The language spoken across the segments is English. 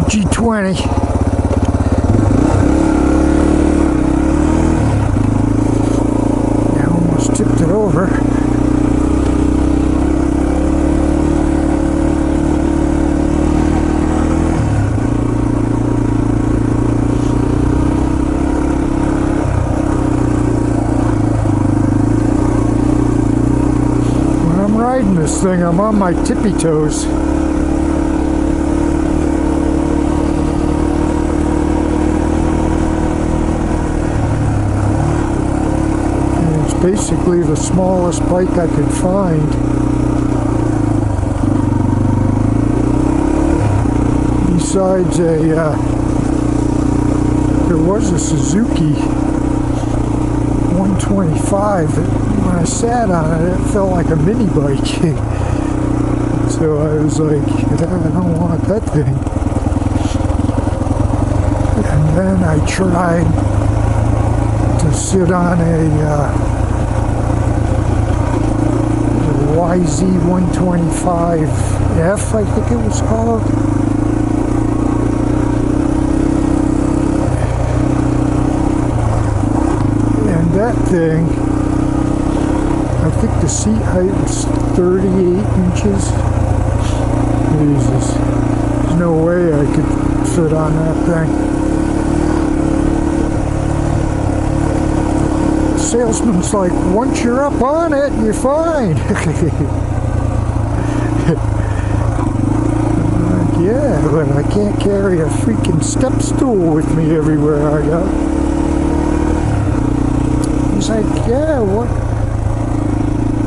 G20. I almost tipped it over. When I'm riding this thing, I'm on my tippy toes. Basically the smallest bike I could find. Besides there was a Suzuki 125 that when I sat on it, it felt like a mini bike. So I was like, I don't want that thing. And then I tried to sit on a YZ125F, I think it was called. And that thing, I think the seat height was 38 inches. Jesus, there's no way I could fit on that thing. Salesman's like, once you're up on it, you're fine. Yeah, but I can't carry a freaking step stool with me everywhere I go. He's like, yeah, what?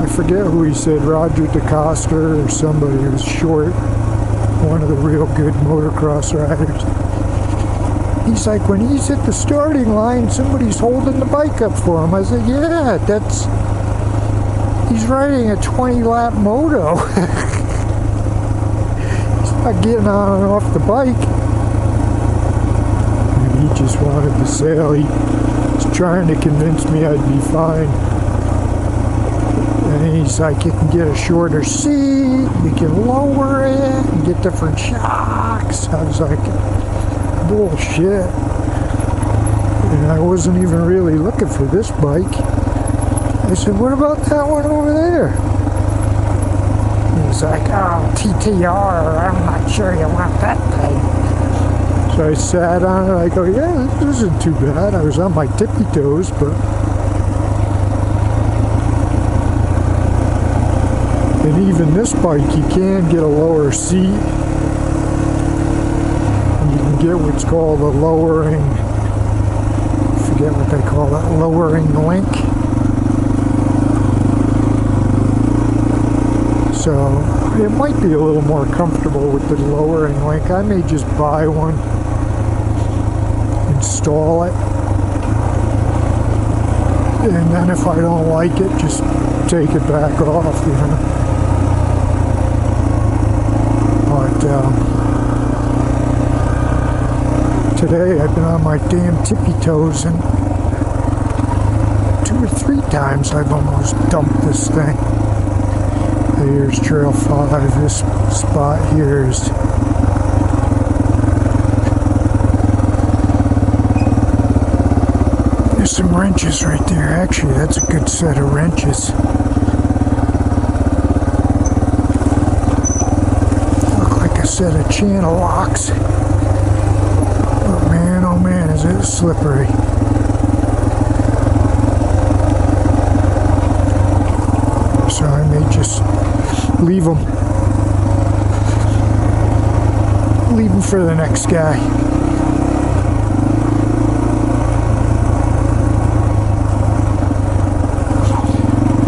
I forget who he said, Roger DeCosta or somebody who was short. One of the real good motocross riders. He's like, when he's at the starting line, somebody's holding the bike up for him. I said, yeah, he's riding a 20-lap moto. He's not getting on and off the bike. And he just wanted to sail. He was trying to convince me I'd be fine. And he's like, you can get a shorter seat, you can lower it, and get different shocks. I was like, bullshit. And I wasn't even really looking for this bike. I said, what about that one over there? He's like, oh, TT-R, I'm not sure you want that thing. So I sat on it, I go, yeah, this isn't too bad. I was on my tippy toes, but... And even this bike, you can get a lower seat. Get what's called a lowering, I forget what they call that, lowering link. So it might be a little more comfortable with the lowering link. I may just buy one, install it, and then if I don't like it, just take it back off, you know. But today I've been on my damn tippy toes, and 2 or 3 times I've almost dumped this thing. Here's Trail 5. This spot here is there's some wrenches right there. Actually, that's a good set of wrenches. Look like a set of channel locks. Oh man, is it slippery. So I may just leave them for the next guy.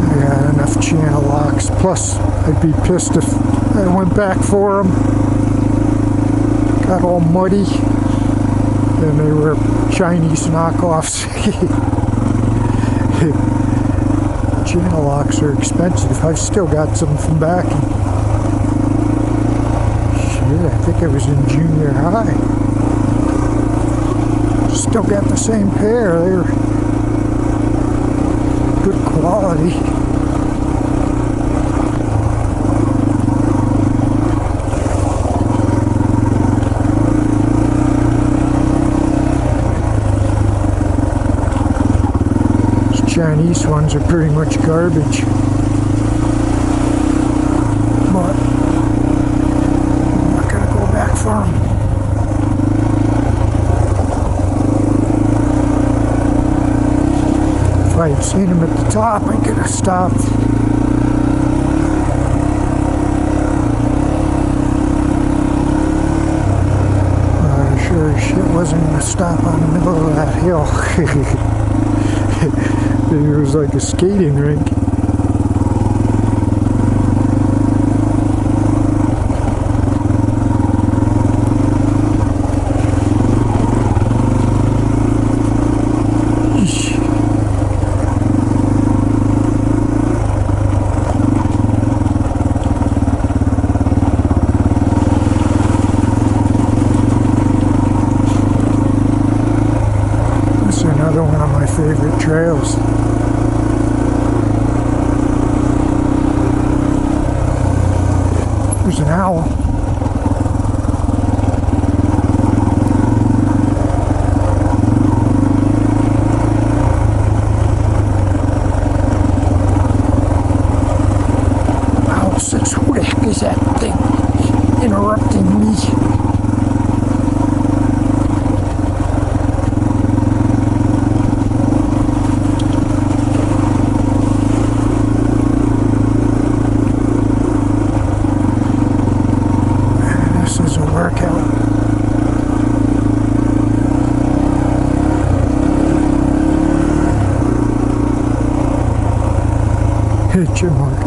I got enough channel locks. Plus, I'd be pissed if I went back for them. Got all muddy. And they were Chinese knockoffs. Channel locks are expensive. I've still got some from back. Shit, I think I was in junior high. Still got the same pair. They're good quality. Chinese ones are pretty much garbage. But I'm not gonna go back for them. If I had seen them at the top, I could have stopped. Sure as shit wasn't gonna stop on the middle of that hill. It was like a skating rink. Another one of my favorite trails. There's an owl. Owl says, who the heck is that thing interrupting me? Chipmunk.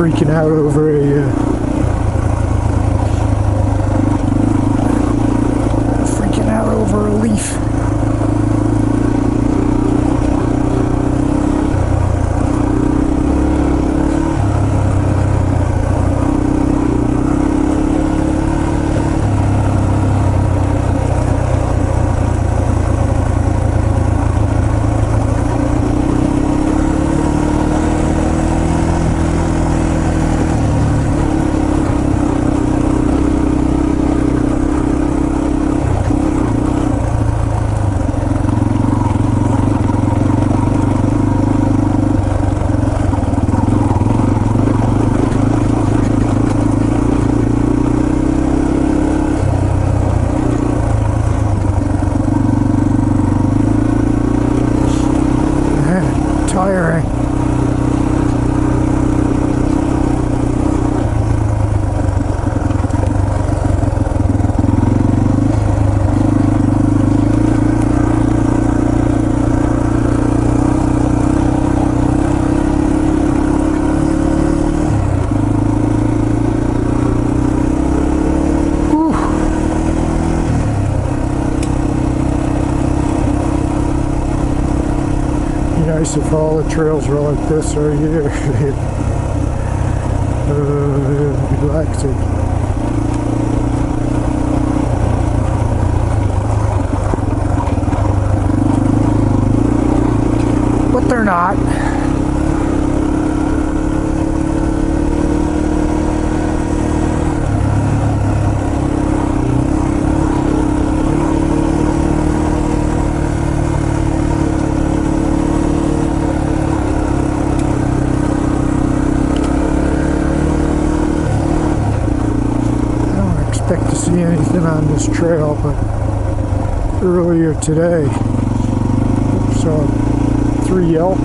Freaking out over a leaf. Tiring. Nice if all the trails were like this right here. Relaxing. But they're not. To see anything on this trail, but earlier today saw 3 elk.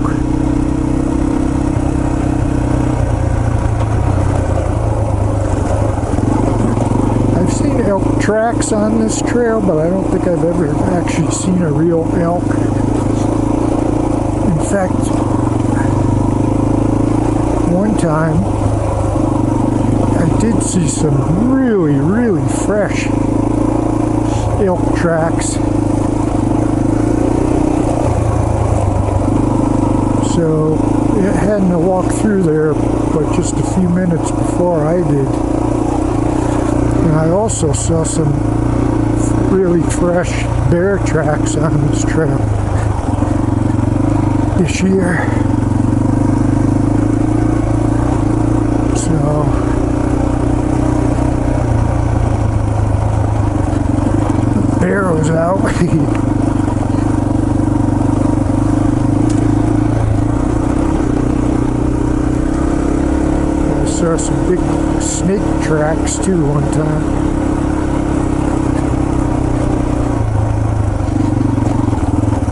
I've seen elk tracks on this trail, but I don't think I've ever actually seen a real elk. In fact, one time I did see some really fresh elk tracks. So it hadn't to walk through there but just a few minutes before I did. And I also saw some really fresh bear tracks on this trail this year. So the bear was out. Saw some big snake tracks too one time.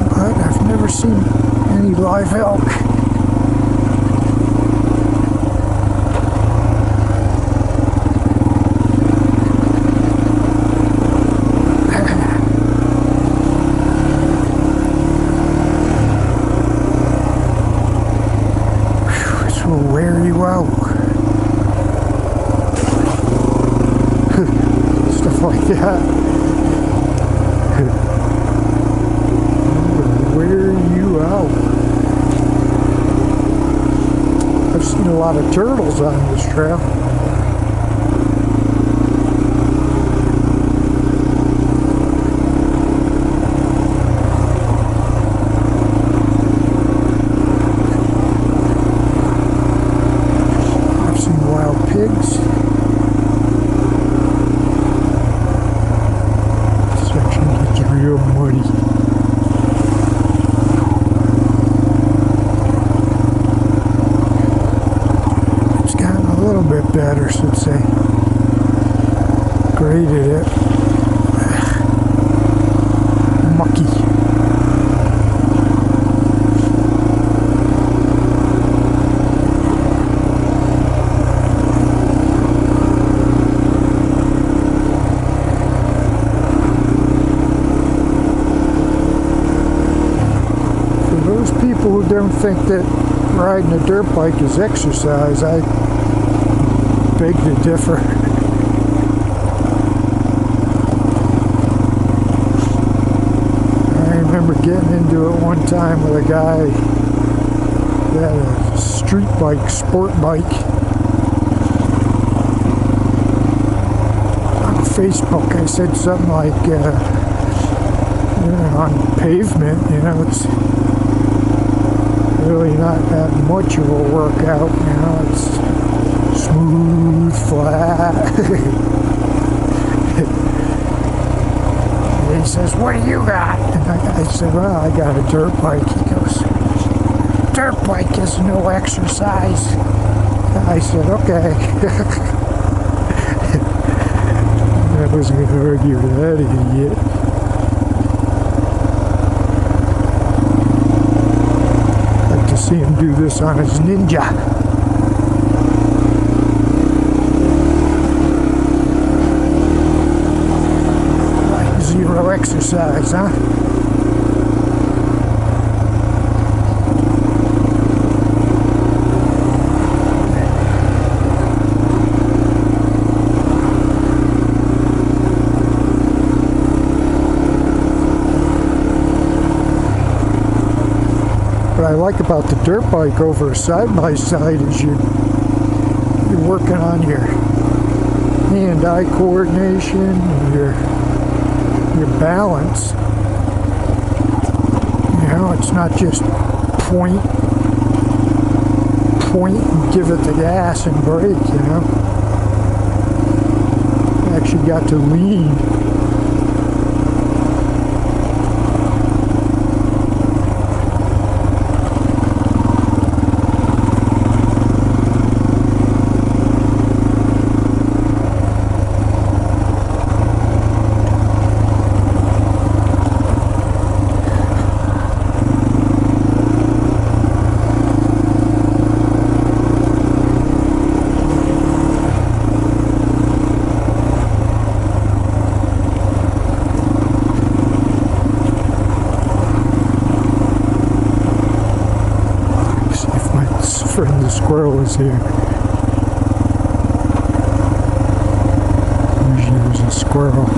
But I've never seen any live elk. This will wear you out. Stuff like that will wear you out. I've seen a lot of turtles on this trail. I've seen wild pigs. Real muddy. It's gotten a little bit better since they graded it. Mucky. People who don't think that riding a dirt bike is exercise, I beg to differ. I remember getting into it one time with a guy that had a street bike, sport bike. On Facebook, I said something like, on pavement, it's really not that much of a workout, it's smooth, flat. And he says, what do you got? And I said, well, I got a dirt bike. He goes, dirt bike is no exercise. I said, okay. I was going to argue with that idiot. See him do this on his Ninja. Like zero exercise, huh? What I like about the dirt bike over a side-by-side is you're working on your hand-eye coordination and your balance. It's not just point and give it the gas and brake, You actually got to lean. Friend the squirrel is here. Usually there's a squirrel.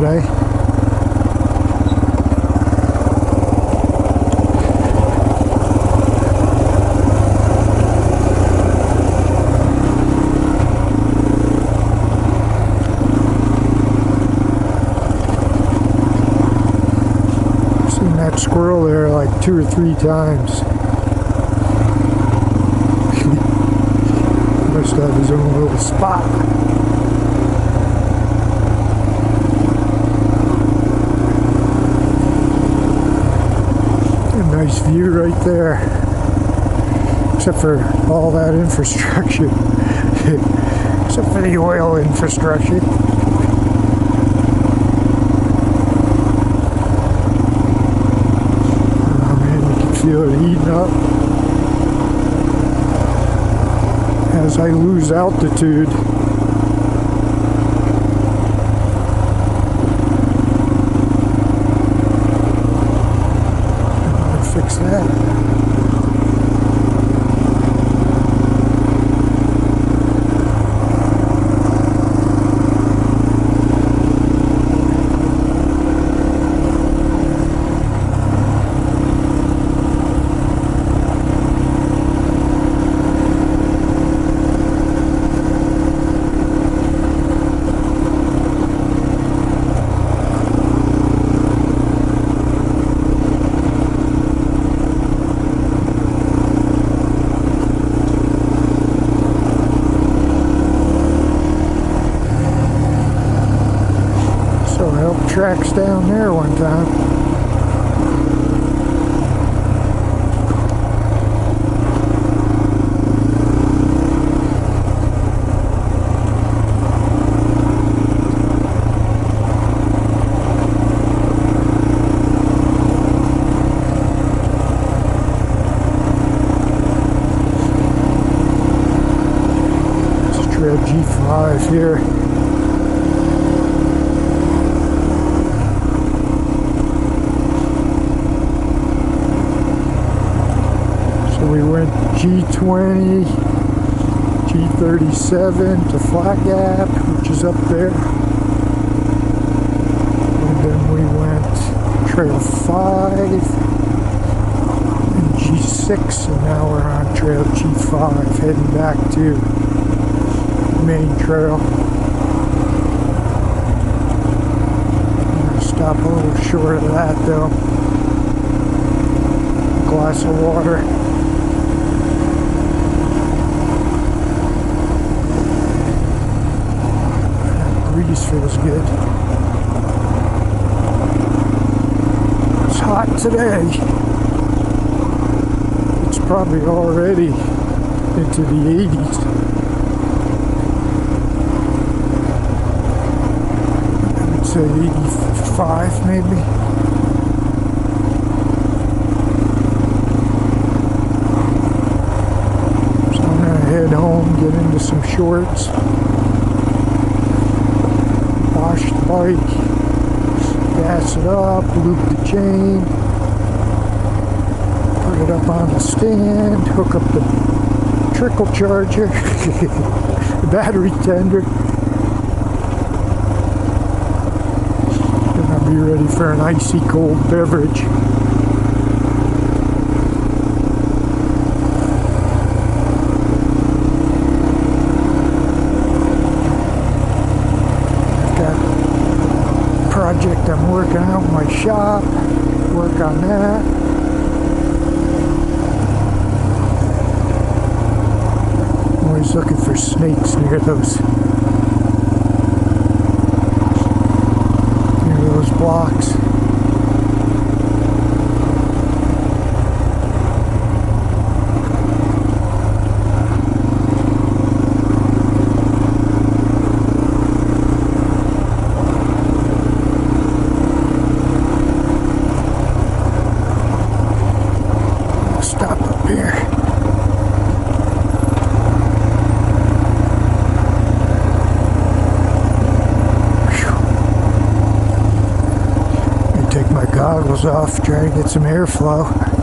today. Seen that squirrel there like 2 or 3 times. Must have his own little spot. A nice view right there. Except for all that infrastructure. Except for the oil infrastructure. Oh man, you can feel it heating up. As I lose altitude. I'll fix that. Tracks down there one time. It's Trail G5 here. We went G20, G37 to Flat Gap, which is up there. And then we went Trail 5 and G6, and now we're on Trail G5, heading back to the main trail. I'm going to stop a little short of that though. A glass of water. Breeze feels good. It's hot today. It's probably already into the 80s. I would say 85 maybe. So I'm gonna head home, get into some shorts. Wash the bike, gas it up, loop the chain, put it up on the stand, hook up the trickle charger, the battery tender, and I'll be ready for an icy cold beverage. Project I'm working out in my shop, work on that. I'm always looking for snakes near those blocks. Stop up here. Whew. Let me take my goggles off, try to get some airflow.